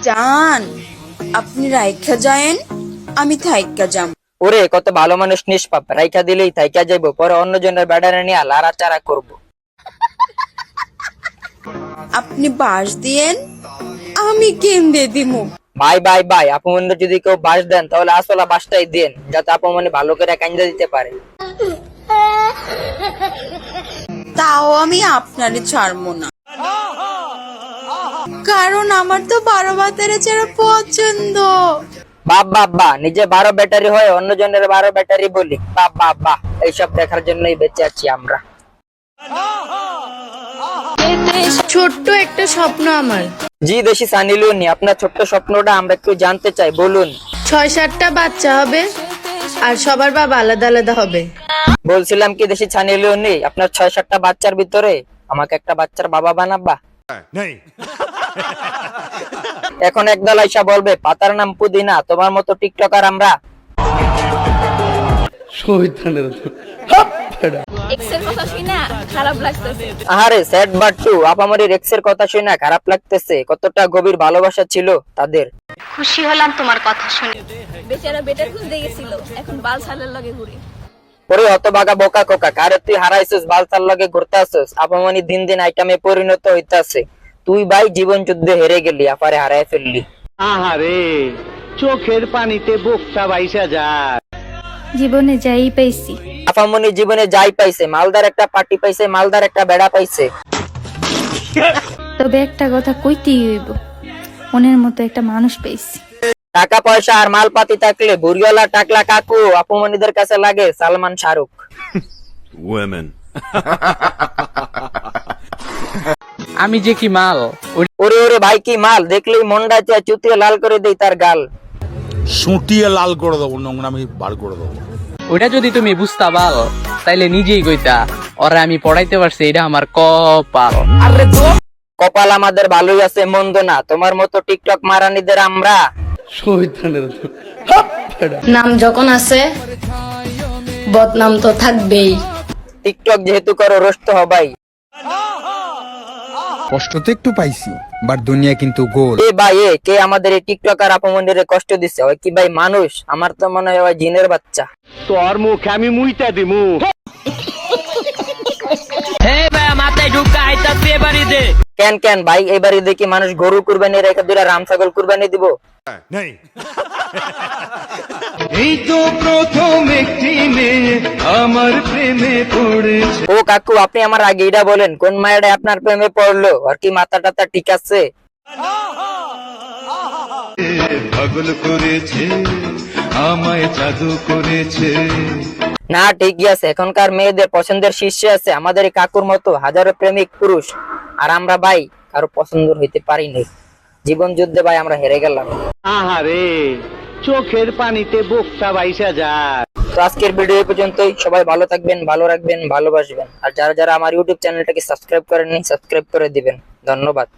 জান, আপনি রাইখা যায়েন, আমি থাইকা যাম। ওরে কত ভালো মানুষ, নিষ্পাপ, রাইখা দিলেই থাইকা যাইবো, পরে অন্যজনের বেড়ারে নিয়ে লাড়াচাড়া করবো। আপনি বাস দিয়েন, আমি কেমনে দিমু? ভাই ভাই ভাই, আপমনে যদি কেউ বাস দেন তাহলে আসলা বাসটাই দেন, যাতে আপমনে ভালো করে কান্দা দিতে পারে। তাও আমি আপনারে ছাড়বো না, কারণ আমার তো 12 ভাতারে ছাড়া পছন্দ। বাপ বাপ বা, নিজে 12 ব্যাটারি হয় অন্যজনের 12 ব্যাটারি বলি। বাপ বাপ বাহ, এইসব দেখার জন্যই বেঁচে আছি আমরা। ছোট্ট একটা স্বপ্ন আমার। জি দেশি সানি লিওনি, আপনার ছোট্ট স্বপ্নটা আমরা একটু জানতে চাই, বলুন। 6-7টা বাচ্চা হবে আর সবার বাবা আলাদা আলাদা হবে। বলছিলাম কি দেশি সানি লিওনি, আপনার 6-7টা বাচ্চার ভিতরে আমাকে একটা বাচ্চার বাবা বানাবা? এখন একদল আইসা বলবে পাতার নাম পুদিনা, তোমার মতো টিকটকার আমরা। আহারে স্যাড বাট টু, আপামরির এক্সের কথা শুনে খারাপ লাগতেছে। কতটা গভীর ভালোবাসা ছিল তাদের। খুশি হলাম তোমার কথা শুনে। বেচারা বেটার খুঁজতে গেছিল, এখন বাল ছালের লগে ঘুরে। ওরে হতভাগা বোকা কোকা, কারে তুই হারাইছিস বালতার লগে ঘুরতে আসছিস। আপামনি দিন দিন আইটেমে পরিণত হইতাছে। তুই ভাই জীবন যুদ্ধে হেরে গেলি, আপারে হারায় ফেললি। আহারে চোখের পানিতে বোকটা বাইসা যায়। জীবনে যাই পাইছি, আপামনি জীবনে যাই পাইছে, মালদার একটা পার্টি পাইছে, মালদার একটা বেড়া পাইছে। তবে একটা কথা কইতেই হইব, মনের মতো একটা মানুষ পেয়েছি। টাকা পয়সা আর মালপাতি থাকলে বুড়িওয়ালা টাকলা কাকু আপুমনিদের কাছে লাগে সালমান শাহরুখ। আমি যে কি মাল! ওরে ওরে ভাই কি মাল, দেখলেই মনটা চায় চুতিয়ে লাল করে দেই তার গাল। সুটিয়ে লাল করে দেবো, নোংরামি বার করে দেবো। ওইটা যদি তুমি বুঝতা বাল, তাইলে নিজেই কইতা ওরা আমি পড়াইতে পারছি, এটা আমার কপাল। কপাল আমাদের ভালোই আছে, মন্দ না। তোমার মতো টিকটক মারানিদের আমরা। নাম যখন আছে বদনাম তো থাকবেই। টিকটক যেহেতু করো, রোস্ট হবাই। কষ্ট তো একটু পাইছি, বাট দুনিয়া কিন্তু গোল। এ ভাই, এ কে আমাদের এই টিকটকার আপমনিরে কষ্ট দিচ্ছে? ওই কি ভাই মানুষ? আমার তো মনে হয় ওই জিনের বাচ্চা। তোর মুখে আমি মুইতা দিমু। কেন কেন ভাই, এবারে দেখি মানুষ গরু কুরবানি রেখে দুরা রাম ছাগল কুরবানি দিব। এই তো প্রথম একটি মেয়ে আমার প্রেমে পড়েছে। ও কাকু, আপনি আমার আগে এটা বলেন, কোন মায়েরা আপনার প্রেমে পড়লো? আর কি মাথা টাথা ঠিক আছে? পাগল করেছে আমায়, জাদু করেছে। না ঠিকই আছে, এখনকার মেয়েদের পছন্দের শীর্ষে আছে আমাদের এই কাকুর মতো হাজারো প্রেমিক পুরুষ। আর আমরা ভাই কারো পছন্দ হইতে পারিনি। জীবন যুদ্ধে ভাই আমরা হেরে গেলাম। আহারে চোখের পানিতে বোকটা বাইসা যায়। তো আজকের ভিডিও এই পর্যন্তই। সবাই ভালো থাকবেন, ভালো রাখবেন, ভালোবাসবেন। আর যারা যারা আমার ইউটিউব চ্যানেলটাকে সাবস্ক্রাইব করেননি, সাবস্ক্রাইব করে দিবেন। ধন্যবাদ।